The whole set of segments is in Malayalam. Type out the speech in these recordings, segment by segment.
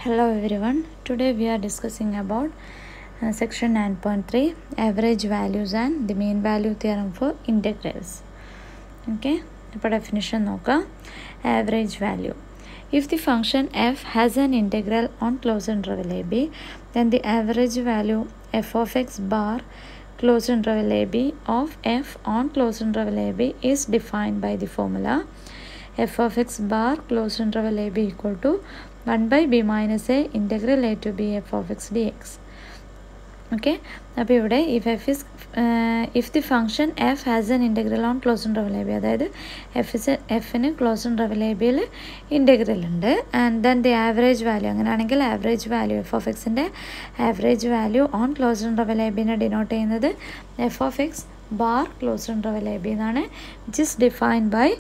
Hello everyone. Today we are discussing about section 9.3 average values and the mean value theorem for integrals. Okay, for definition noka average value. If the function f has an integral on closed interval ab, then the average value f of x bar closed interval ab of f on closed interval ab is defined by the formula f of x bar closed interval ab equal to 1 by b minus a integral a to b f of x dx. Okay, അപ്പോൾ ഇവിടെ if the function f has an integral on closed interval ab, അതായത് fന് ക്ലോസ്ഡ് ഇൻ്റർവൽ എബിയിൽ ഇൻ്റഗ്രൽ ഉണ്ട് and then the average value അങ്ങനെയാണെങ്കിൽ ആവറേജ് വാല്യൂ എഫ് ഓഫ് എക്സിൻ്റെ average value on closed interval എബിനെ ഡിനോട്ട് ചെയ്യുന്നത് F of X bar closed interval A B എന്നാണ്, which is defined by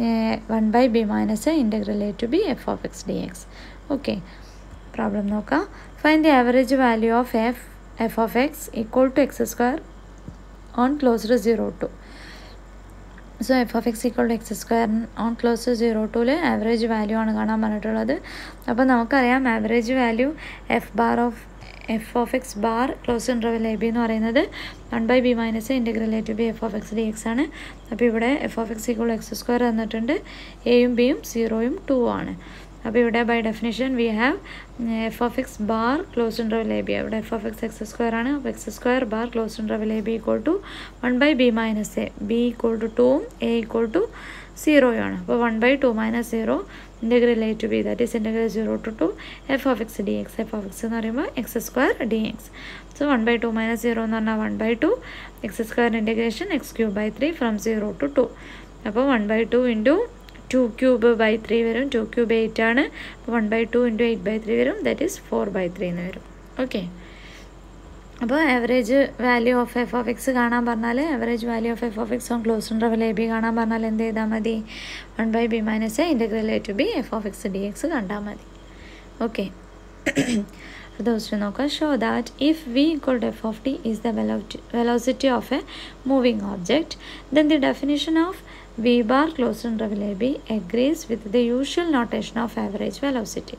1 by b minus a integral a to b f of x dx. Okay, problem നോക്കാം. Find the average value of f of x equal to x square on closed 0 to. So f of x equal to x square on closed 0 to average value ആണ് കാണാൻ പറഞ്ഞിട്ടുള്ളത്. അപ്പോൾ നമുക്കറിയാം average value F of X bar close interval A B എന്ന് പറയുന്നത് 1 by b minus a integral a to b f of x dx ആണ്. അപ്പോൾ ഇവിടെ F of X equal X square തന്നിട്ടുണ്ട്, എയും ബിയും 0യും 2 ആണ്. അപ്പോൾ ഇവിടെ by definition we have F of X bar close interval A B, അവിടെ F of X X square ആണ്. അപ്പോൾ X square bar close interval A B equal to 1 by b minus a, B equal to 2ഉം എ ഈക്വൾ ടു 0യും ആണ്. അപ്പോൾ 1 by 2 minus 0 integral a to b, that is integral 0 to 2 f of x dx. f of x എന്ന് പറയുമ്പോൾ X square dx. So 1 by 2 minus 0 എന്ന് പറഞ്ഞാൽ 1 by 2 X square integration X cube by 3 from 0 to 2. അപ്പോൾ 1 by 2 ഇൻറ്റു 2 ക്യൂബ് ബൈ 3 വരും, 2 ക്യൂബ് 8 ആണ്. അപ്പോൾ 1 by 2 ഇൻറ്റു 8 by 3 വരും, ദാറ്റ് ഈസ് 4 by 3 എന്ന് വരും. ഓക്കെ, അപ്പോൾ average value of f of X കാണാൻ പറഞ്ഞാൽ average value of f of x on close interval A B കാണാൻ പറഞ്ഞാൽ എന്ത് ചെയ്താൽ മതി, 1 by b minus a integral a to b f of x dx കണ്ടാൽ മതി. ഓക്കെ, അടുത്ത ക്വസ്റ്റ്യൻ നോക്കാം. Show that if v equal to f of t is the velocity of a moving object, then the definition of v bar closed interval ab agrees with the usual notation of average velocity.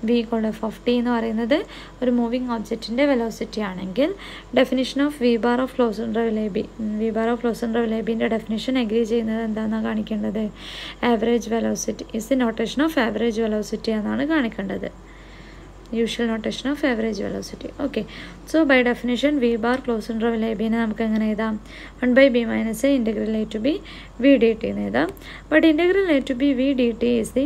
v equal to f of t എന്ന് പറയുന്നത് ഒരു മൂവിങ് ഒബ്ജക്റ്റിൻ്റെ വെലോസിറ്റി ആണെങ്കിൽ definition of V bar of close interval A ബി, വി ബാർ ഓഫ് ക്ലോസ് ഇൻ്റർവൽ എ ബിൻ്റെ ഡെഫിനിഷൻ അഗ്രി ചെയ്യുന്നത് എന്താണെന്നാണ് കാണിക്കേണ്ടത്, average velocity is the notation of average velocity എന്നാണ് കാണിക്കേണ്ടത്, usual notation of average velocity. Okay, so by definition V bar close interval A ബിനെ നമുക്ക് എങ്ങനെ എഴുതാം, 1 by b minus a integral a to b v dt എന്ന് എഴുതാം. But integral a to b v dt is the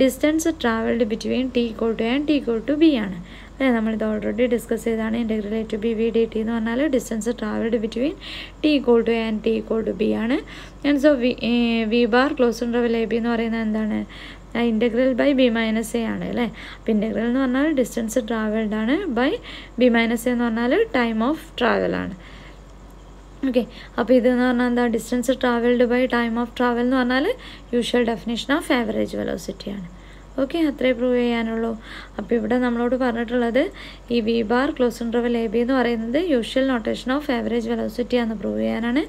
distance travelled between t equal to a and t equal to b ആണ്. അതെ, നമ്മളിത് ഓൾറെഡി ഡിസ്കസ് ചെയ്താണ്. Integral a to b v dt എന്ന് പറഞ്ഞാൽ distance travelled between t equal to a and t equal to b ആണ്. And so V bar close interval A B എന്ന് പറയുന്നത് എന്താണ്, integral by B minus A ആണ് അല്ലേ. അപ്പോൾ ഇൻ്റഗ്രൽ എന്ന് പറഞ്ഞാൽ ഡിസ്റ്റൻസ് ട്രാവൽഡ് ആണ്, ബൈ ബി മൈനസ് എ എന്ന് പറഞ്ഞാൽ ടൈം ഓഫ് ട്രാവലാണ്. ഓക്കെ, അപ്പോൾ ഇതെന്ന് പറഞ്ഞാൽ എന്താ, distance travelled by time of travel എന്ന് പറഞ്ഞാൽ usual definition of average velocity ആണ്. ഓക്കെ, അത്രേ പ്രൂവ് ചെയ്യാനുള്ളൂ. അപ്പോൾ ഇവിടെ നമ്മളോട് പറഞ്ഞിട്ടുള്ളത് ഈ V bar close interval A B എന്ന് പറയുന്നത് usual notation of average velocity ആണെന്ന് പ്രൂവ് ചെയ്യാനാണ്.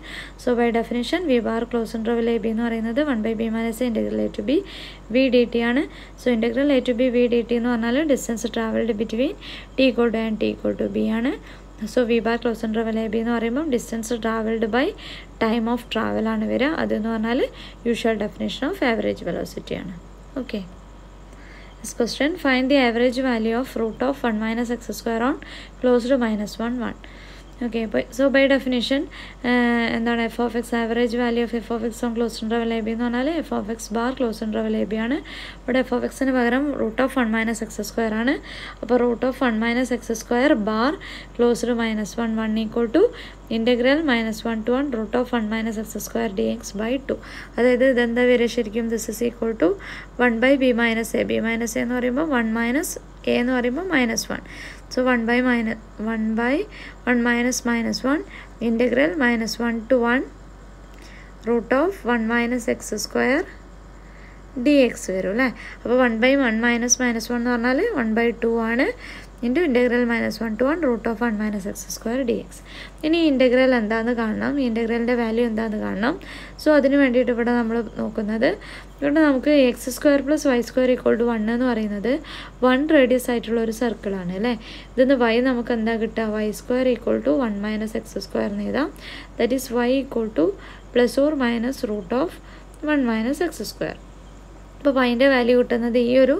So by definition V bar close interval A B എന്ന് പറയുന്നത് 1 by b minus integral A to B V D T ആണ്. So integral A to B V D T എന്ന് പറഞ്ഞാൽ distance travelled between T equal to and T equal to B ആണ്. So V bar close interval A B എന്ന് പറയുമ്പം distance travelled by time of ട്രാവലാണ് വരിക. അതെന്ന് പറഞ്ഞാൽ usual definition of average velocity ആണ്. Okay, this question, find the average value of root of 1 minus x square on closed minus 1 1. Okay, so by definition എന്താണ് f of x average value of f of x on close interval A B എന്ന് പറഞ്ഞാൽ f of X bar close interval A b ആണ്. ഇവിടെ എഫ് ഓഫ് എക്സിന് പകരം root of 1 minus x square ആണ്. അപ്പോൾ root of 1 minus x square bar closed minus 1 1 equal to integral -1 to 1 root of 1 minus x square dx by 2. അതായത് ഇതെന്താ വരിക ശരിക്കും, this is equal to 1 by b minus a, b minus a എന്ന് പറയുമ്പോൾ 1 minus a എന്ന് പറയുമ്പോൾ -1. So 1 by 1 minus -1 integral -1 to 1 root of 1 minus x square D X വരും അല്ലേ. അപ്പോൾ 1/1 മൈനസ് -1 എന്ന് പറഞ്ഞാൽ 1/2 ആണ്. Into integral -1 to 1 √1 - x² dx. ഇനി ഇൻ്റഗ്രൽ എന്താണെന്ന് കാണണം, ഈ ഇൻ്റഗ്രലിൻ്റെ വാല്യൂ എന്താണെന്ന് കാണണം. സോ അതിന് വേണ്ടിയിട്ട് ഇവിടെ നമ്മൾ നോക്കുന്നത്, ഇവിടെ നമുക്ക് x² + y² = 1 എന്ന് പറയുന്നത് 1 റേഡിയസ് ആയിട്ടുള്ള ഒരു സർക്കിളാണ് അല്ലേ. ഇതിന്ന് y നമുക്ക് എന്താ കിട്ടുക, y² = 1 - x² എന്ന് എഴുതാം. That is y = ± √1 - x². അപ്പോൾ അതിൻ്റെ വാല്യൂ കിട്ടുന്നത് ഈ ഒരു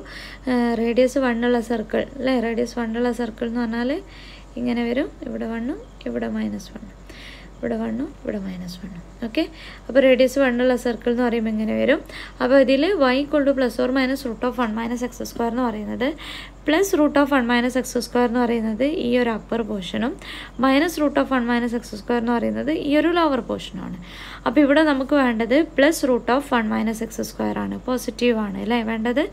റേഡിയസ് 1 ഉള്ള സർക്കിൾ അല്ലേ. റേഡിയസ് 1 ഉള്ള സർക്കിൾ എന്ന് പറഞ്ഞാൽ ഇങ്ങനെ വരും. ഇവിടെ 1, ഇവിടെ -1, ഇവിടെ 1, ഇവിടെ -1. ഓക്കെ, അപ്പോൾ റേഡിയസ് 1 ഉള്ള സർക്കിൾ എന്ന് പറയുമ്പോൾ ഇങ്ങനെ വരും. അപ്പോൾ ഇതിൽ y = ± √1 - x² എന്ന് പറയുന്നത് +√1 - x² എന്ന് പറയുന്നത് ഈ ഒരു അപ്പർ പോർഷനും -√1 - x² എന്ന് പറയുന്നത് ഈ ഒരു ലോവർ പോർഷനുമാണ്. അപ്പോൾ ഇവിടെ നമുക്ക് വേണ്ടത് +√1 - x² ആണ്, പോസിറ്റീവാണ് അല്ലേ വേണ്ടത്.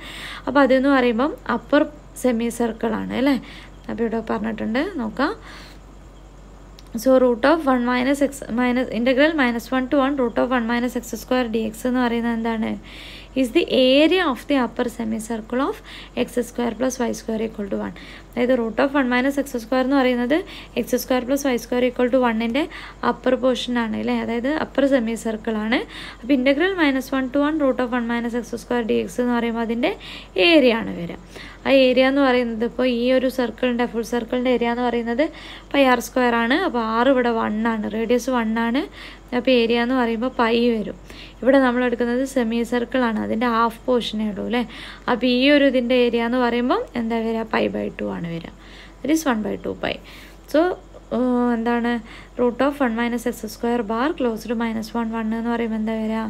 അപ്പോൾ അതെന്ന് പറയുമ്പം അപ്പർ സെമി സർക്കിളാണ് അല്ലേ. അപ്പോൾ ഇവിടെ പറഞ്ഞിട്ടുണ്ട് നോക്കാം. So √1 - integral -1 to 1 √1 - x² dx എന്ന് പറയുന്നത് എന്താണ്, is the area of the upper semicircle of x² + y² = 1. അതായത് √1 - x² എന്ന് പറയുന്നത് x² + y² = 1ൻ്റെ അപ്പർ പോർഷനാണ് അല്ലേ, അതായത് അപ്പർ സെമി സർക്കിളാണ്. അപ്പോൾ ഇൻ്റഗ്രൽ -1 to 1 √1 - x² dx എന്ന് പറയുമ്പോൾ അതിൻ്റെ ഏരിയ ആണ് വരിക. ആ ഏരിയ എന്ന് പറയുന്നത് ഇപ്പോൾ ഈ ഒരു സർക്കിളിൻ്റെ ഫുൾ സർക്കിളിൻ്റെ ഏരിയ എന്ന് പറയുന്നത് πr² ആണ്. അപ്പോൾ r ഇവിടെ 1 ആണ്, റേഡിയസ് 1 ആണ്. അപ്പോൾ ഏരിയ എന്ന് പറയുമ്പോൾ π വരും. ഇവിടെ നമ്മൾ എടുക്കുന്നത് സെമി സർക്കിളാണ്, അതിൻ്റെ ഹാഫ് പോർഷനേ ഉള്ളൂ അല്ലേ. അപ്പോൾ ഈ ഒരു ഇതിൻ്റെ ഏരിയ എന്ന് പറയുമ്പം എന്താ വരിക, π/2 ആണ് വരിക. That is 1/2π. സോ എന്താണ് √1 - x² ബാർ ക്ലോസ്ഡ് -1 എന്ന് പറയുമ്പോൾ എന്താ വരിക,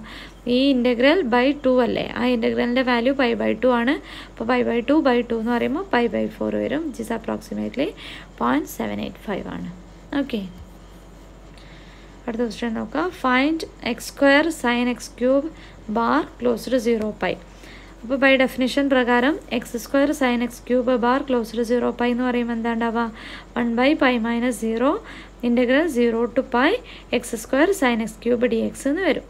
ഈ ഇൻ്റഗ്രൽ /2 അല്ലേ, ആ ഇൻ്റഗ്രലിൻ്റെ വാല്യൂ π/2 ആണ്. അപ്പോൾ π/2/2 എന്ന് പറയുമ്പോൾ π/4 വരും, വിച്ച് ഈസ് അപ്രോക്സിമേറ്റ്ലി 0.785 ആണ്. ഓക്കെ, അടുത്ത ക്വസ്റ്റ്യൻ നോക്കാം. Find x² sin x³ bar closed 0π. അപ്പോൾ ബൈ ഡെഫിനിഷൻ പ്രകാരം x² sin x³ bar closed 0π എന്ന് പറയുമ്പോൾ എന്താ ഉണ്ടാവുക, 1/π - 0 integral 0 to π x² sin x³ dx എന്ന് വരും.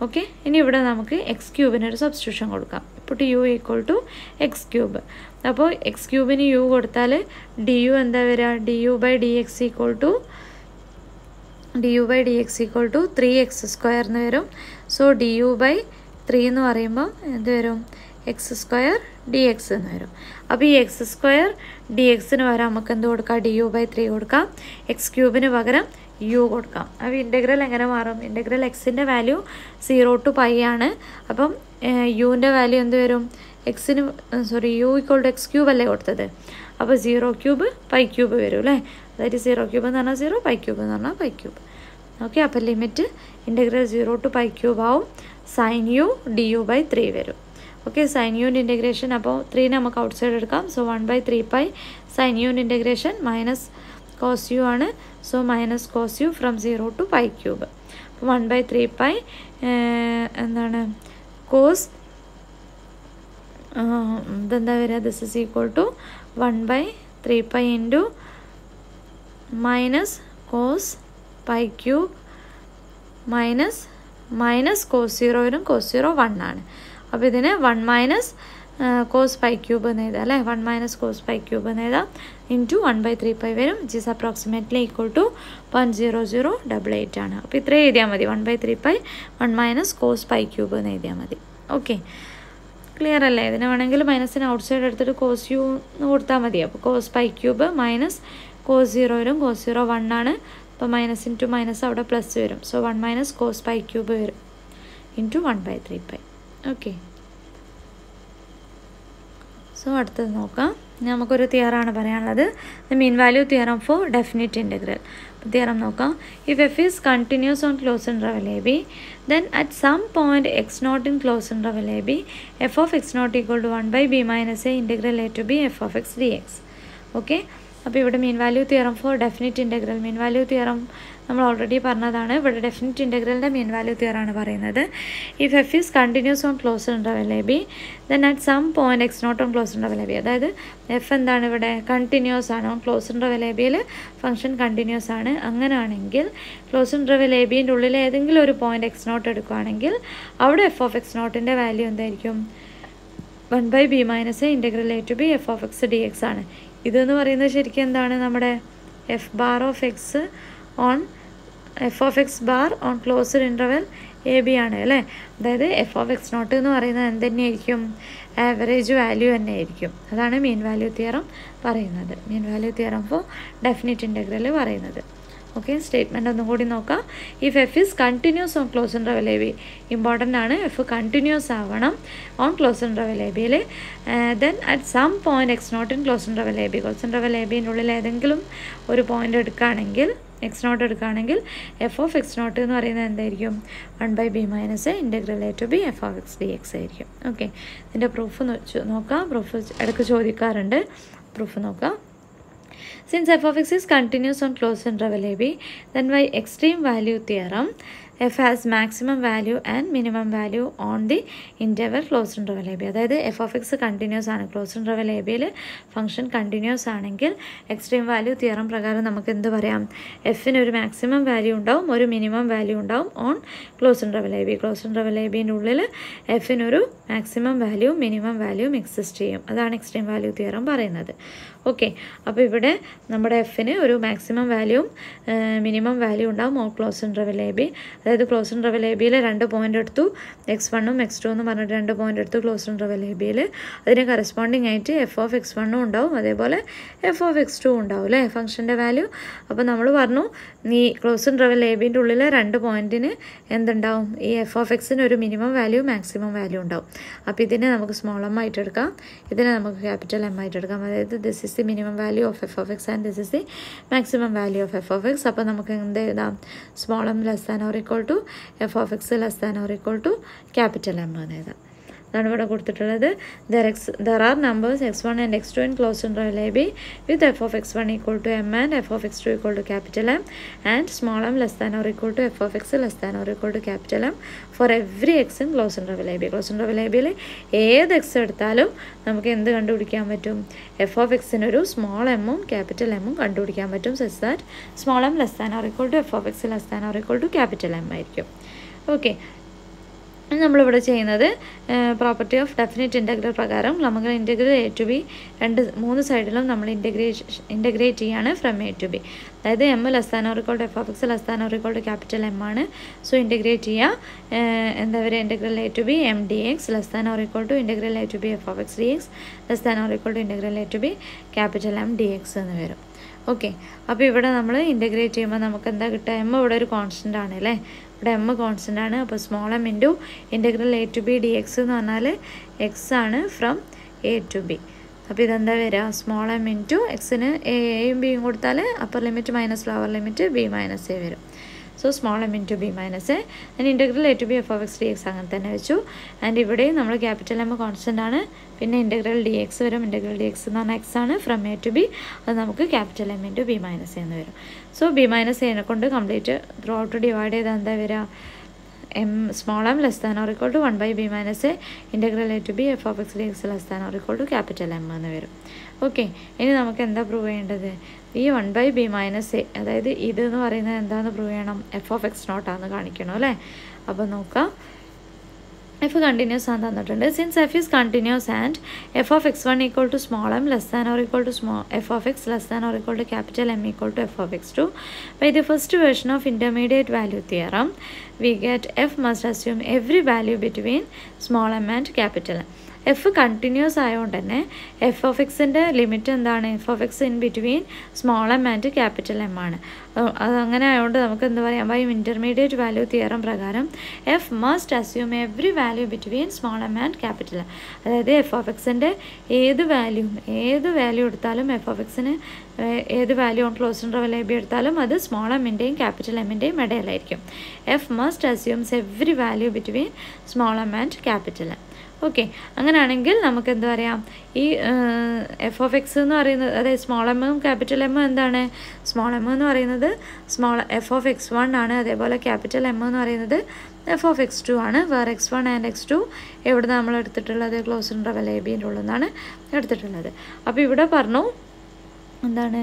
ഓക്കെ, ഇനി ഇവിടെ നമുക്ക് x³ ഒരു സബ്സ്റ്റിറ്റ്യൂഷൻ കൊടുക്കാം. ഇപ്പോൾ u = x³. അപ്പോൾ x³ u കൊടുത്താൽ du എന്താ വരിക, du/dx = 3x² എന്ന് വരും. സോ du/3 എന്ന് പറയുമ്പോൾ എന്ത് വരും, x² dx എന്ന് വരും. അപ്പോൾ ഈ x² dxന് പകരം നമുക്ക് എന്ത് കൊടുക്കാം, du/3 കൊടുക്കാം. x³ പകരം u കൊടുക്കാം. അപ്പോൾ ഇൻ്റഗ്രൽ എങ്ങനെ മാറും, ഇൻ്റഗ്രൽ എക്സിൻ്റെ വാല്യൂ 0 to π ആണ്. അപ്പം യുവിൻ്റെ വാല്യൂ എന്ത് വരും, u = x³ അല്ലേ കൊടുത്തത്. അപ്പോൾ 0³ π³ വരും അല്ലേ. അതായത് 0³ എന്ന് പറഞ്ഞാൽ 0, π³ എന്ന് പറഞ്ഞാൽ π³. ഓക്കെ, അപ്പോൾ ലിമിറ്റ് ഇൻ്റഗ്രൽ 0 to π³ ആവും. sin u du/3 വരും. ഓക്കെ, sin uൻ്റെ ഇൻ്റഗ്രേഷൻ അപ്പോൾ 3 നമുക്ക് ഔട്ട് സൈഡ് എടുക്കാം. സോ 1/3π sin uൻ്റെ ഇൻ്റഗ്രേഷൻ -cos u ആണ്. So -cos u from 0 to π³. അപ്പോൾ 1/3π എന്താണ് cos ഇതെന്താ വരിക, this is equal to 1/3π into -cos π³ minus cos 0 വരും. cos 0 1 ആണ്. അപ്പോൾ ഇതിന് 1 - cos π³ എന്ന് എഴുതാം അല്ലേ. 1 - cos π³ എന്ന് എഴുതാം ഇൻറ്റു 1/3π വരും, which is approximately equal to 0.0088 ആണ്. അപ്പോൾ ഇത്രയും എഴുതിയാൽ മതി, 1/3π 1 - cos π³ എന്ന് എഴുതിയാൽ മതി. ഓക്കെ, ക്ലിയർ അല്ലേ. ഇതിന് വേണമെങ്കിൽ മൈനസിന് ഔട്ട് സൈഡ് എടുത്തിട്ട് cos u എന്ന് കൊടുത്താൽ മതി. അപ്പോൾ cos π³ മൈനസ് cos 0 വരും. cos 0 1 ആണ്. അപ്പോൾ മൈനസ് ഇൻറ്റു മൈനസ് അവിടെ പ്ലസ് വരും. സോ 1 - cos π³ വരും ഇൻറ്റു 1/3π. ഓക്കെ, സോ അടുത്തത് നോക്കാം. നമുക്കൊരു തിയറാണ് പറയാനുള്ളത്, the mean value theorem for definite integral. അപ്പോൾ തിയറം നോക്കാം. If F is continuous on close interval A B, then at some point x0 in closed interval a b, f of x0 equal to 1/b minus a integral a to b f of x dx. Okay, അപ്പോൾ ഇവിടെ mean value theorem for definite integral, mean value theorem നമ്മൾ ഓൾറെഡി പറഞ്ഞതാണ്. ഇവിടെ ഡെഫിനിറ്റ് ഇൻ്റഗ്രലിൻ്റെ മീൻ വാല്യൂ തിയറാണ് പറയുന്നത്. If F is continuous on closed interval A b then at some point X naught on closed interval A B, അതായത് എഫ് എന്താണ് ഇവിടെ കണ്ടിന്യൂസ് ആണ്. ഓൺ ക്ലോസ്ഡ് ഇൻ്റർവെൽ എ ബിയിൽ ഫംഗ്ഷൻ കണ്ടിന്യൂസ് ആണ്. അങ്ങനെയാണെങ്കിൽ ക്ലോസ്ഡ് ഇൻ്റർവെൽ എ ബിൻ്റെ ഉള്ളിൽ ഏതെങ്കിലും ഒരു പോയിൻറ്റ് എക്സ് നോട്ട് എടുക്കുകയാണെങ്കിൽ അവിടെ എഫ് ഓഫ് എക്സ് നോട്ടിൻ്റെ വാല്യൂ എന്തായിരിക്കും? 1/b minus integral A to B F of X D x ആണ്. ഇതെന്ന് പറയുന്നത് ശരിക്കും എന്താണ്? നമ്മുടെ f bar of x on f of X bar on closed interval A b ആണ് അല്ലേ. അതായത് എഫ് ഓഫ് എക്സ് നോട്ട് എന്ന് പറയുന്നത് എന്ത് തന്നെയായിരിക്കും? ആവറേജ് വാല്യൂ തന്നെ ആയിരിക്കും. അതാണ് മീൻ വാല്യൂ തിയറം പറയുന്നത്. Mean value theorem for definite integral പറയുന്നത്. ഓക്കെ, സ്റ്റേറ്റ്മെൻറ്റ് ഒന്നും കൂടി നോക്കാം. If F is continuous on closed interval A B, important ആണ്, എഫ് കണ്ടിന്യൂസ് ആവണം ഓൺ ക്ലോസ്ഡ് ഇൻ്റർവെൽ എ ബിയിൽ. Then at some point X not in closed interval A B, closed interval A ബിൻ്റെ ഉള്ളിൽ ഏതെങ്കിലും ഒരു പോയിൻ്റ് എടുക്കുകയാണെങ്കിൽ, എക്സ് നോട്ട് എടുക്കുകയാണെങ്കിൽ എഫ് ഓഫ് എക്സ് നോട്ട് എന്ന് പറയുന്നത് എന്തായിരിക്കും? 1/b minus integral A to B F of X D x ആയിരിക്കും. ഓക്കെ, ഇതിൻ്റെ പ്രൂഫ് നോക്കാം. പ്രൂഫ് ഇടയ്ക്ക് ചോദിക്കാറുണ്ട്. പ്രൂഫ് നോക്കാം. Since f of x is continuous on closed interval a b, then by extreme value theorem, f has maximum value and minimum value on the interval closed interval a b. അതായത് എഫ് ഓഫ് എക്സ് കണ്ടിന്യൂസ് ആണ്, ക്ലോസ്ഡ് ഇൻ്റർവെൽ എ ബിയിൽ ഫംഗ്ഷൻ കണ്ടിന്യൂസ് ആണെങ്കിൽ എക്സ്ട്രീം വാല്യൂ തിയറം പ്രകാരം നമുക്ക് എന്ത് പറയാം? എഫിന് ഒരു മാക്സിമം വാല്യൂ ഉണ്ടാവും, ഒരു മിനിമം വാല്യൂ ഉണ്ടാവും on closed interval A B. Closed interval A ബിൻ്റെ ഉള്ളിൽ എഫിനൊരു മാക്സിമം വാല്യൂ മിനിമം വാല്യൂം എക്സിസ്റ്റ് ചെയ്യും. അതാണ് എക്സ്ട്രീം വാല്യൂ തിയറം പറയുന്നത്. ഓക്കെ, അപ്പോൾ ഇവിടെ നമ്മുടെ എഫിന് ഒരു മാക്സിമം വാല്യൂവും മിനിമം വാല്യൂ ഉണ്ടാവും on closed interval A B. അതായത് ക്ലോസ്ഡ് ഇൻ്റർവെൽ എ ബിയിൽ 2 പോയിൻ്റ് എടുത്തു, x1 x2 എന്ന് പറഞ്ഞിട്ട് 2 പോയിൻ്റ് എടുത്തു ക്ലോസ്ഡ് ഇൻ്റർവെൽ എ ബിയിൽ. അതിന് കറസ്പോണ്ടിങ് ആയിട്ട് എഫ് ഓഫ് x1 ഉണ്ടാവും, അതേപോലെ എഫ് ഓഫ് x2 ഉണ്ടാവും അല്ലേ, ഫംഗ്ഷൻ്റെ വാല്യൂ. അപ്പോൾ നമ്മൾ പറഞ്ഞു ഈ ക്ലോസ്ഡ് ഇൻ്റർവെൽ എ ബിൻ്റെ ഉള്ളിൽ 2 പോയിൻറ്റിന് എന്തുണ്ടാവും? ഈ എഫ് ഓഫ് എക്സിന് ഒരു മിനിമം വാല്യൂ മാക്സിമം വാല്യൂ ഉണ്ടാവും. അപ്പോൾ ഇതിനെ നമുക്ക് സ്മോൾ എം ആയിട്ട് എടുക്കാം, ഇതിനെ നമുക്ക് ക്യാപിറ്റൽ എം ആയിട്ട് എടുക്കാം. അതായത് this is the minimum value of f of x and this is the maximum value of f of x. അപ്പോൾ നമുക്ക് എന്ത് എഴുതാം? Small M less than or equal to f of x less than or equal to capital M എന്ന് എഴുതാം. അതാണ് ഇവിടെ കൊടുത്തിട്ടുള്ളത്. There are numbers x1 and x2 in closed interval a b with f of x1 equal to m and f of x2 equal to capital M and small m less than or equal to f of x less than or equal to capital M for every x in closed interval a b. closed interval a bയിൽ ഏത് എക്സ് എടുത്താലും നമുക്ക് എന്ത് കണ്ടുപിടിക്കാൻ പറ്റും? എഫ് ഓഫ് എക്സിനൊരു സ്മോൾ എമ്മും ക്യാപിറ്റൽ എമ്മും കണ്ടുപിടിക്കാൻ പറ്റും. Such that small M less than or equal to f of x less than or equal to capital M ആയിരിക്കും. ഓക്കെ, നമ്മളിവിടെ ചെയ്യുന്നത് പ്രോപ്പർട്ടി ഓഫ് ഡെഫിനിറ്റ് ഇൻ്റഗ്രൽ പ്രകാരം നമുക്ക് ഇൻ്റഗ്രൽ എ ടു ബി 3 സൈഡിലും നമ്മൾ ഇൻ്റഗ്രേറ്റ് ചെയ്യാണ് ഫ്രം എ ടു ബി. അതായത് m less than or equal to f of x less than or equal to capital M ആണ്. സോ ഇൻ്റഗ്രേറ്റ് ചെയ്യുക. എന്താ പറയുക? Integral A to b m d X less than or equal to integral A to B F of X D X less than or equal to integral A to b capital M d x എന്ന് വരും. ഓക്കെ, അപ്പോൾ ഇവിടെ നമ്മൾ ഇൻ്റഗ്രേറ്റ് ചെയ്യുമ്പോൾ നമുക്ക് എന്താ കിട്ടുക? എം ഇവിടെ ഒരു കോൺസ്റ്റൻ്റ് ആണ് അല്ലേ, ഇവിടെ എം കോൺസ്റ്റൻ്റ് ആണ്. അപ്പോൾ small M into integral A to b d x എന്ന് പറഞ്ഞാൽ എക്സ് ആണ് ഫ്രം എ ടു ബി. അപ്പോൾ ഇതെന്താ വരിക? സ്മോൾ എം ഇൻറ്റു എക്സിന് എയും ബിയും കൊടുത്താൽ upper limit minus lower limit B minus A വരും. So small M into B minus A and integral A to B F of X D X അങ്ങനെ തന്നെ വെച്ചു. ആൻഡ് ഇവിടെയും നമ്മൾ ക്യാപിറ്റൽ എം കോൺസ്റ്റൻ്റ് ആണ്. പിന്നെ ഇൻ്റഗ്രൽ ഡി എക്സ് വരും. ഇൻ്റഗ്രൽ ഡി എക്സ് എന്ന് പറഞ്ഞാൽ എക്സ് ആണ് ഫ്രം എ ടു ബി. അത് നമുക്ക് capital M into B minus A എന്ന് വരും. സോ ബി മൈനസ് എനെ കൊണ്ട് കംപ്ലീറ്റ് ത്രൂ ഔട്ട് ഡിവൈഡ് ചെയ്താൽ എന്താ വരിക? M small M less than or equal to 1/b minus A integral A to B F of X D X less than or equal to capital M എന്ന് വരും. ഓക്കെ, ഇനി നമുക്ക് എന്താ പ്രൂവ് ചെയ്യേണ്ടത്? ഈ 1/b മൈനസ് എ, അതായത് ഇതെന്ന് പറയുന്നത് എന്താണെന്ന് പ്രൂവ് ചെയ്യണം? എഫ് ഓഫ് എക്സ് നോട്ടാണെന്ന് കാണിക്കണം അല്ലേ. അപ്പോൾ നോക്കാം, എഫ് കണ്ടിന്യൂസ് ആണ് തന്നിട്ടുണ്ട്. Since f is continuous and f of x1 equal to small M less than or equal to f of x less than or equal to capital M equal to f of x2 by the first version of intermediate value theorem we get f must assume every value between small m and capital M. F continuous ആയതുകൊണ്ട് തന്നെ എഫ് ഓഫ് എക്സിൻ്റെ ലിമിറ്റ് എന്താണ്? F of X in between small M and capital M ആണ്. അതങ്ങനെ ആയതുകൊണ്ട് നമുക്ക് എന്ത് പറയാം? ബൈ ഇൻ്റർമീഡിയറ്റ് വാല്യൂ തിയറം പ്രകാരം F must assume every value between small M and capital M. അതായത് എഫ് ഓഫ് എക്സിൻ്റെ ഏത് വാല്യൂ എടുത്താലും എഫ് ഓഫ് എക്സിന് ഏത് value on closed interval A B എടുത്താലും അത് സ്മോൾ എമ്മിൻ്റെയും capital എമ്മിൻ്റെയും ഇടയിലായിരിക്കും. F must assumes every value between small M and capital M. Okay, അങ്ങനെയാണെങ്കിൽ നമുക്ക് എന്താ പറയാം, ഈ എഫ് ഓഫ് എക്സ് എന്ന് പറയുന്നത്, അതായത് സ്മോൾ എമ്മും ക്യാപിറ്റൽ എമ്മും എന്താണ്? സ്മോൾ എം എന്ന് പറയുന്നത് സ്മോൾ എഫ് ഓഫ് എക്സ് 1 ആണ്, അതേപോലെ ക്യാപിറ്റൽ എം എന്ന് പറയുന്നത് എഫ് ഓഫ് എക്സ് 2 ആണ്. വേർ x1 ആൻഡ് x2 എവിടെ നമ്മൾ എടുത്തിട്ടുള്ളത്? ക്ലോസ്ഡ് ഇൻ്റർവെൽ എ ബിൻ്റെ ഉള്ളിൽ നിന്നാണ് എടുത്തിട്ടുള്ളത്. അപ്പോൾ ഇവിടെ പറഞ്ഞു എന്താണ്?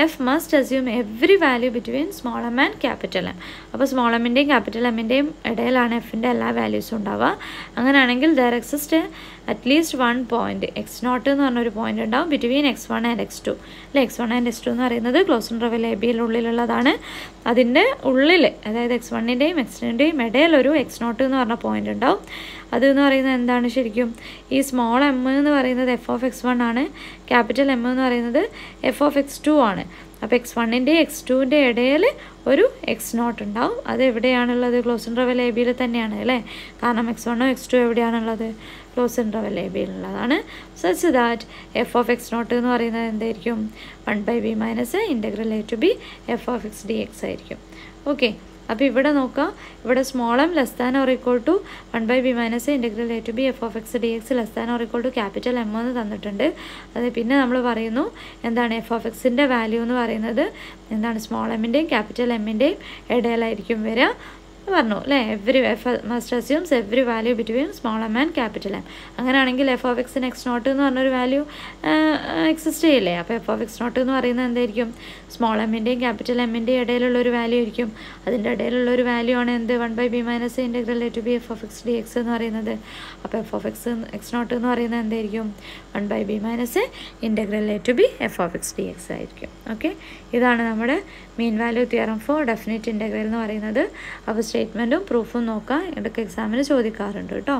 F must assume every value between small M and capital M. അപ്പോൾ സ്മോൾ എമ്മിൻ്റെയും ക്യാപിറ്റൽ എമ്മിൻ്റെയും ഇടയിലാണ് എഫിൻ്റെ എല്ലാ വാല്യൂസും ഉണ്ടാവുക. അങ്ങനെയാണെങ്കിൽ there exist at least 1 point x0 എന്ന് പറഞ്ഞൊരു പോയിൻ്റ് ഉണ്ടാവും ബിറ്റ്വീൻ x1 ആൻഡ് x2 അല്ലെ. x1 ആൻഡ് x2 എന്ന് പറയുന്നത് ക്ലോസ്ഡ് ഇൻ്റർവെൽ എ ബിയുടെ ഉള്ളിലുള്ളതാണ്. അതിൻ്റെ ഉള്ളിൽ, അതായത് x1ൻ്റെയും x2ൻ്റെയും ഇടയിലൊരു x0 എന്ന് പറഞ്ഞ പോയിൻ്റ് ഉണ്ടാവും. അതെന്ന് പറയുന്നത് എന്താണ് ശരിക്കും? ഈ സ്മോൾ എം എന്ന് പറയുന്നത് എഫ് ഓഫ് x1 ആണ്, ക്യാപിറ്റൽ എം എന്ന് പറയുന്നത് എഫ് ഓഫ് x2 ആണ്. അപ്പോൾ x1ൻ്റെയും x2ൻ്റെ ഇടയിൽ ഒരു x0 ഉണ്ടാവും. അത് എവിടെയാണുള്ളത്? ക്ലോസ്ഡ് ഇൻ്റർവെൽ എ ബിയിൽ തന്നെയാണ് അല്ലേ, കാരണം x1ഉം x2 എവിടെയാണുള്ളത്? ക്ലോസ്ഡ് ഇൻ്റർവെൽ എ ബിയിലുള്ളതാണ്. Such that F of x0 എന്ന് പറയുന്നത് എന്തായിരിക്കും? 1/b minus integral a to b F of x dx ആയിരിക്കും. ഓക്കെ, അപ്പോൾ ഇവിടെ നോക്കാം, ഇവിടെ small M less than or equal to 1/b minus integral a to b F of X D X less than or equal to capital M എന്ന് തന്നിട്ടുണ്ട്. അത് പിന്നെ നമ്മൾ പറയുന്നു എന്താണ്? എഫ് ഓഫ് എക്സിൻ്റെ വാല്യൂ എന്ന് പറയുന്നത് എന്താണ്? സ്മോൾ എമ്മിൻ്റെയും ക്യാപിറ്റൽ എമ്മിൻ്റെയും ഇടയിലായിരിക്കും വരിക പറഞ്ഞു അല്ലേ. Every F must assumes every value between small M and capital M. അങ്ങനെയാണെങ്കിൽ എഫ് ഓഫ് എക്സിന് x0 എന്ന് പറഞ്ഞൊരു വാല്യൂ എക്സിസ്റ്റ് ചെയ്യില്ലേ. അപ്പോൾ എഫ് ഓഫ് x0 എന്ന് പറയുന്നത് എന്തായിരിക്കും? സ്മോൾ എമ്മിൻ്റെയും ക്യാപിറ്റൽ എമ്മിൻ്റെയും ഇടയിലുള്ളൊരു വാല്യൂ ആയിരിക്കും. അതിൻ്റെ ഇടയിലുള്ളൊരു വാല്യൂ ആണ് എന്ത്? 1/b minus integral a to b F of X D x എന്ന് പറയുന്നത്. അപ്പോൾ എഫ് ഓഫ് x0 എന്ന് പറയുന്നത് എന്തായിരിക്കും? 1/b minus integral a to b F of X D x ആയിരിക്കും. ഓക്കെ, ഇതാണ് നമ്മുടെ മീൻ value theorem for definite integral എന്ന് പറയുന്നത്. അപ്പോൾ സ്റ്റേറ്റ്മെൻറ്റും പ്രൂഫും നോക്കാം, ഇടയ്ക്ക് എക്സാമിന് ചോദിക്കാറുണ്ട് കേട്ടോ.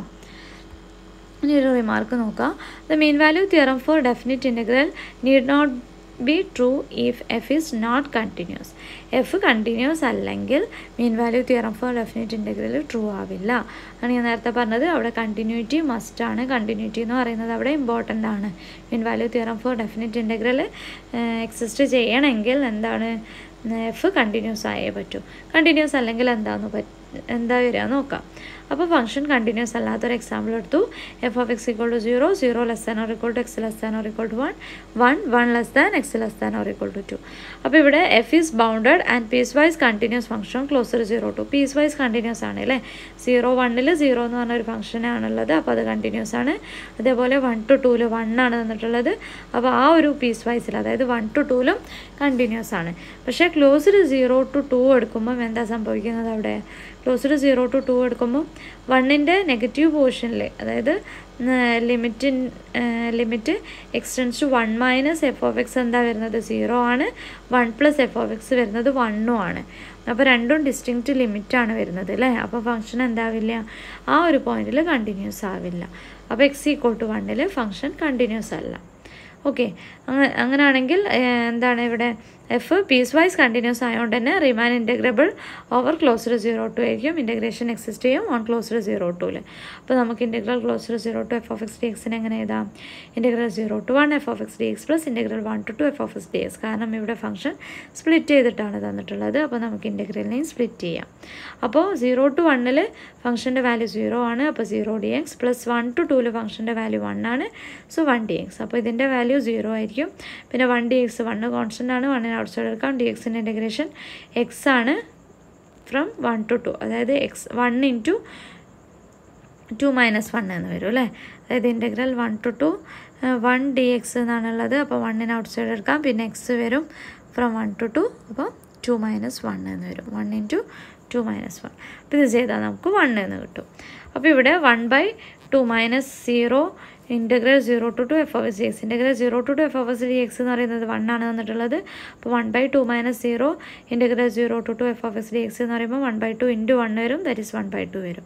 ഇനി ഒരു റിമാർക്ക് നോക്കാം. The mean value theorem for definite integral need not be true if F is not continuous. F continuous അല്ലെങ്കിൽ mean value theorem for definite integral true ആവില്ല. ആണ് ഞാൻ നേരത്തെ പറഞ്ഞത്. അവിടെ കണ്ടിന്യൂറ്റി മസ്റ്റാണ്. കണ്ടിന്യൂറ്റി എന്ന് പറയുന്നത് അവിടെ ഇമ്പോർട്ടൻ്റ് ആണ്. മീൻ value theorem for definite integral exist ചെയ്യണമെങ്കിൽ എന്താണ്? എഫ് കണ്ടിന്യൂസ് ആയേ പറ്റൂ. കണ്ടിന്യൂസ് അല്ലെങ്കിൽ എന്താ വരിക നോക്കാം. അപ്പോൾ ഫംഗ്ഷൻ കണ്ടിന്യൂസ് അല്ലാത്തൊരു എക്സാമ്പിൾ എടുത്തു. F of X equal to 0, 0 less than or equal to x less than or equal to 1, 1 less than x less than or equal to 2. അപ്പോൾ ഇവിടെ f is bounded and piecewise continuous function closer 0 to. Piecewise continuous ആണ് അല്ലേ. 0, 1ൽ 0 എന്ന് പറഞ്ഞൊരു ഫംഗ്ഷനാണുള്ളത്. അപ്പോൾ അത് കണ്ടിന്യൂസ് ആണ്. അതേപോലെ 1 to 2ൽ 1 ആണ് തന്നിട്ടുള്ളത്. അപ്പോൾ ആ ഒരു പീസ് വൈസിൽ, അതായത് 1 to 2ലും കണ്ടിന്യൂസ് ആണ്. പക്ഷേ ക്ലോസ്ഡ് 0 to 2 എടുക്കുമ്പം എന്താ സംഭവിക്കുന്നത്? അവിടെ ക്ലോസ്ഡ് 0 to 2 എടുക്കുമ്പം 1ൻ്റെ നെഗറ്റീവ് പോർഷനിൽ, അതായത് limit x tends to 1 minus f of x എന്താ വരുന്നത്? 0 ആണ്. 1 പ്ലസ് എഫ് ഓഫ് എക്സ് വരുന്നത് 1ഉം ആണ്. അപ്പോൾ രണ്ടും ഡിസ്റ്റിങ്ക്റ്റ് ലിമിറ്റാണ് വരുന്നത് അല്ലേ. അപ്പോൾ ഫംഗ്ഷൻ എന്താവില്ല? ആ ഒരു പോയിന്റിൽ കണ്ടിന്യൂസ് ആവില്ല. അപ്പോൾ എക്സ് ഈക്വൾ ടു 1ൽ ഫംഗ്ഷൻ കണ്ടിന്യൂസ് അല്ല. ഓക്കെ, അങ്ങനെയാണെങ്കിൽ എന്താണ് ഇവിടെ? എഫ് പീസ് വൈസ് കണ്ടിന്യൂസ് ആയതുകൊണ്ട് തന്നെ റിമാൻ ഇൻ്റഗ്രബിൾ ഓവർ ക്ലോസ്ഡ് 0 to ആയിരിക്കും. ഇൻ്റഗ്രേഷൻ എക്സിസ്റ്റ് ചെയ്യും ഓൺ ക്ലോസ്ഡ് 0 to. അപ്പോൾ നമുക്ക് integral closed 0 to F of X D എക്സിന് എങ്ങനെ എഴുതാം? Integral 0 to 1 F of X D X plus integral 1 to 2 F of X D X. കാരണം ഇവിടെ ഫംഗ്ഷൻ സ്പ്ലിറ്റ് ചെയ്തിട്ടാണ് തന്നിട്ടുള്ളത്. അപ്പോൾ നമുക്ക് ഇൻ്റഗ്രലിനെയും സ്പ്ലിറ്റ് ചെയ്യാം. അപ്പോൾ 0 to 1ൽ ഫംഗ്ഷൻ്റെ വാല്യൂ 0 ആണ്. അപ്പോൾ 0 dx പ്ലസ് 1 to 2ൽ ഫംഗ്ഷൻ്റെ വാല്യൂ 1 ആണ്. So 1 dx. അപ്പോൾ ഇതിൻ്റെ വാല്യൂ 0 ആയിരിക്കും. പിന്നെ 1 dx 1 കോൺസ്റ്റൻ്റ് ആണ്. 1 ഔട്ട്സൈഡ് എടുക്കാം. dxൻ്റെ ഇൻ്റഗ്രേഷൻ എക്സ് ആണ് ഫ്രം 1 to 2, അതായത് എക്സ് 1 into 2 minus 1 എന്ന് വരും അല്ലേ. അതായത് ഇൻ്റഗ്രൽ 1 to 2 1 dx എന്നാണുള്ളത്. അപ്പോൾ 1 ഔട്ട്സൈഡ് എടുക്കാം. പിന്നെ എക്സ് വരും ഫ്രം 1 to 2, അപ്പോൾ 2 minus 1 എന്ന് വരും. 1 into 2 minus 1. അപ്പോൾ ഇത് ചെയ്താൽ നമുക്ക് 1 എന്ന് കിട്ടും. അപ്പോൾ ഇവിടെ 1/2 minus 0 integral 0 to 2 F of X D X. Integral 0 to 2 F of X D x എന്ന് പറയുന്നത് 1 ആണ് തന്നിട്ടുള്ളത്. അപ്പോൾ 1/2 minus 0 integral 0 to 2 F of X D x എന്ന് പറയുമ്പോൾ 1/2 into 1 വരും. ദാറ്റ് ഈസ് 1/2 വരും.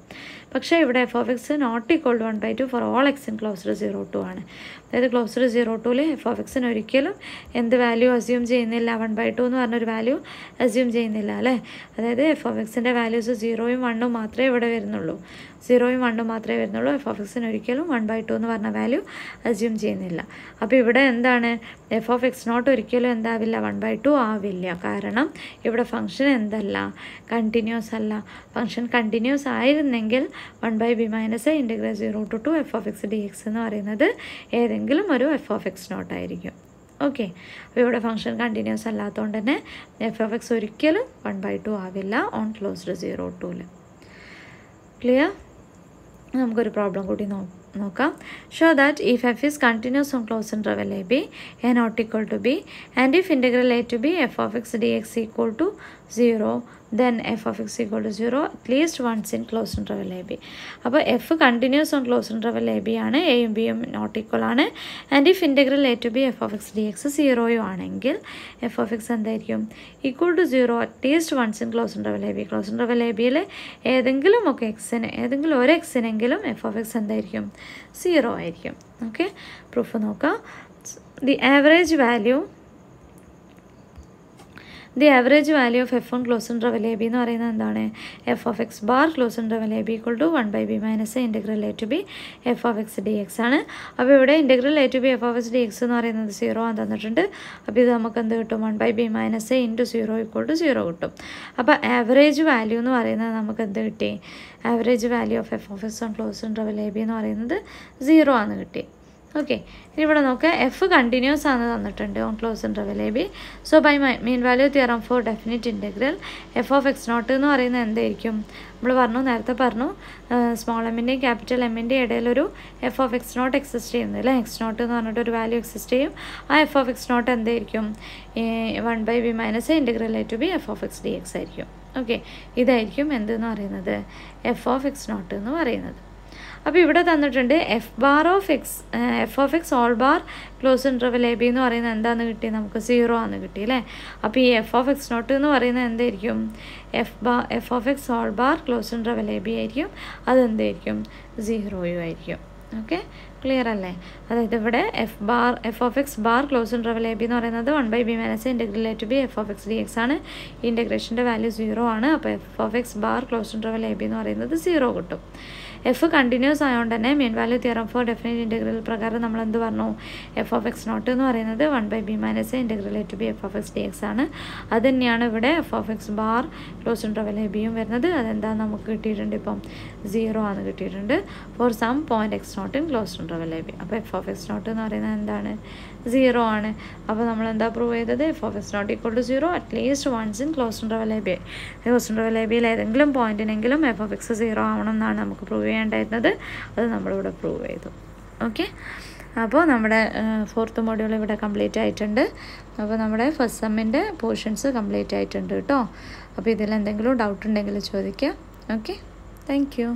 പക്ഷേ ഇവിടെ F of X naught equal to 1/2 for all x in closed 0 to ആണ്. അതായത് ക്ലോസ്ഡ് 0-2 എഫ് ഓഫ് എക്സിന് ഒരിക്കലും എന്ത് വാല്യൂ അസ്യൂം ചെയ്യുന്നില്ല, 1/2 എന്ന് പറഞ്ഞൊരു വാല്യൂ അസ്യൂം ചെയ്യുന്നില്ല അല്ലേ. അതായത് എഫ് ഓഫ് എക്സിൻ്റെ വാല്യൂസ് 0ഉം 1ഉം മാത്രമേ ഇവിടെ വരുന്നുള്ളൂ, 0ഉം 1ഉം മാത്രമേ വരുന്നുള്ളൂ. എഫ് ഓഫ് എക്സിന് ഒരിക്കലും 1/2 എന്ന് പറഞ്ഞ വാല്യൂ അസ്യൂം ചെയ്യുന്നില്ല. അപ്പോൾ ഇവിടെ എന്താണ്, എഫ് ഓഫ് എക്സ് നോട്ട് ഒരിക്കലും എന്താവില്ല, 1/2 ആവില്ല. കാരണം ഇവിടെ ഫംഗ്ഷൻ എന്തല്ല, കണ്ടിന്യൂസ് അല്ല. ഫംഗ്ഷൻ കണ്ടിന്യൂസ് ആയിരുന്നെങ്കിൽ 1/b - integral 0-2 F of X D x എന്ന് പറയുന്നത് ഏതെങ്കിലും ഒരു എഫ് ഓഫ് എക്സ് നോട്ട് ആയിരിക്കും. ഓക്കെ, അപ്പോൾ ഇവിടെ ഫംഗ്ഷൻ കണ്ടിന്യൂസ് അല്ലാത്തതുകൊണ്ട് തന്നെ എഫ് ഓഫ് എക്സ് ഒരിക്കലും 1/2 ആവില്ല ഓൺ ക്ലോസ്ഡ് 0-2. ക്ലിയർ? നമുക്കൊരു പ്രോബ്ലം കൂടി നോക്കാം. Show that if F is continuous on close interval A b a not equal to b and if integral A to B F of X D x equal to 0 then f of x equal to 0 at least once in closed interval a b. അപ്പോൾ f continuous on close interval A b ആണ്, എയും ബിയും നോട്ട് ഈക്വൽ ആണ്. And if integral A to B F of X D x 0 ആണെങ്കിൽ എഫ് ഓഫ് എക്സ് എന്തായിരിക്കും, equal to 0 at least once in close interval A b. Close interval A ബിയിൽ ഏതെങ്കിലും ഒക്കെ എക്സിന്, ഏതെങ്കിലും ഒരു എക്സിനെങ്കിലും എഫ് ഓഫ് എക്സ് എന്തായിരിക്കും, 0 ആയിരിക്കും. ഓക്കെ, പ്രൂഫ് നോക്കാം. The average value of f on close interval A B എന്ന് പറയുന്നത് എന്താണ്, f of X bar close interval A b equal to 1/b - integral A to B F of X D x ആണ്. അപ്പോൾ ഇവിടെ integral A to B F of X D x എന്ന് പറയുന്നത് 0 ആണ് തന്നിട്ടുണ്ട്. അപ്പോൾ ഇത് നമുക്ക് എന്ത് കിട്ടും, 1/b - ഇൻറ്റു 0 ഈക്വൽ ടു 0 കിട്ടും. അപ്പോൾ ആവറേജ് വാല്യൂ എന്ന് പറയുന്നത് നമുക്ക് എന്ത് കിട്ടി, average value of f of x on close interval A B എന്ന് പറയുന്നത് 0 ആണ് കിട്ടി. ഓക്കെ, ഇനി ഇവിടെ നോക്കുക, എഫ് കണ്ടിന്യൂസ് ആണ് തന്നിട്ടുണ്ട് on close interval A b. So by mean value theorem for definite integral f of X not എന്ന് പറയുന്നത് എന്തായിരിക്കും, നമ്മൾ നേരത്തെ പറഞ്ഞു സ്മോൾ എമ്മിൻ്റെയും ക്യാപിറ്റൽ എമ്മിൻ്റെയും ഇടയിലൊരു f of X not exist ചെയ്യുന്നത് അല്ലേ. എക്സ് നോട്ട് എന്ന് പറഞ്ഞിട്ട് ഒരു വാല്യൂ എക്സിസ്റ്റ് ചെയ്യും. ആ എഫ് ഓഫ് എക്സ് നോട്ട് എന്തായിരിക്കും, 1/b - integral A to B F of X D x ആയിരിക്കും. ഓക്കെ, ഇതായിരിക്കും എന്തെന്ന് പറയുന്നത്, എഫ് ഓഫ് എക്സ് നോട്ട് എന്ന് പറയുന്നത്. അപ്പോൾ ഇവിടെ തന്നിട്ടുണ്ട് F of x all bar close interval A B എന്ന് പറയുന്നത് എന്താണെന്ന് കിട്ടി, നമുക്ക് 0 ആണെന്ന് കിട്ടി അല്ലേ. അപ്പോൾ ഈ എഫ് ഓഫ് എക്സ് നോട്ട് എന്ന് പറയുന്നത് എന്തായിരിക്കും, f of x all bar close interval A b ആയിരിക്കും. അതെന്തായിരിക്കും, 0 ആയിരിക്കും. ഓക്കെ, ക്ലിയർ അല്ലേ. അതായത് ഇവിടെ F of X bar close interval A B എന്ന് പറയുന്നത് 1/b - integral A to B F of X D x ആണ്. ഇൻ്റഗ്രേഷൻ്റെ വാല്യൂ 0 ആണ്. അപ്പോൾ f of X bar close interval A B എന്ന് പറയുന്നത് 0 കിട്ടും. എഫ് കണ്ടിന്യൂസ് ആയതുകൊണ്ട് തന്നെ mean value theorem for definite integral പ്രകാരം നമ്മൾ എന്ത് പറഞ്ഞു, എഫ് ഓഫ് എക്സ് നോട്ട് എന്ന് പറയുന്നത് 1/b - integral A to B F of X D x ആണ്. അത് തന്നെയാണ് ഇവിടെ F of X bar close interval a ബിയും വരുന്നത്. അതെന്താണെന്ന് നമുക്ക് കിട്ടിയിട്ടുണ്ട്, ഇപ്പം 0 ആണ് കിട്ടിയിട്ടുണ്ട് for some point x not in close interval A b. അപ്പോൾ എഫ് ഓഫ് എക്സ് നോട്ട് എന്ന് പറയുന്നത് എന്താണ്, 0 ആണ്. അപ്പോൾ നമ്മൾ എന്താ പ്രൂവ് ചെയ്തത്, f of X naught equal to 0 at least once in close interval A b. Close interval A ബിയിൽ ഏതെങ്കിലും പോയിന്റിനെങ്കിലും എഫ് ഓഫ് എക്സ് 0 ആവണം എന്നാണ് നമുക്ക് പ്രൂവ് ചെയ്യേണ്ടായിരുന്നത്. അത് നമ്മളിവിടെ പ്രൂവ് ചെയ്തു. ഓക്കെ, അപ്പോൾ നമ്മുടെ 4th മൊഡ്യൂൾ ഇവിടെ കംപ്ലീറ്റ് ആയിട്ടുണ്ട്. അപ്പോൾ നമ്മുടെ ഫസ്റ്റ് സെമ്മിൻ്റെ പോർഷൻസ് കംപ്ലീറ്റ് ആയിട്ടുണ്ട് കേട്ടോ. അപ്പോൾ ഇതിൽ എന്തെങ്കിലും ഡൗട്ട് ഉണ്ടെങ്കിൽ ചോദിക്കുക. Okay, thank you.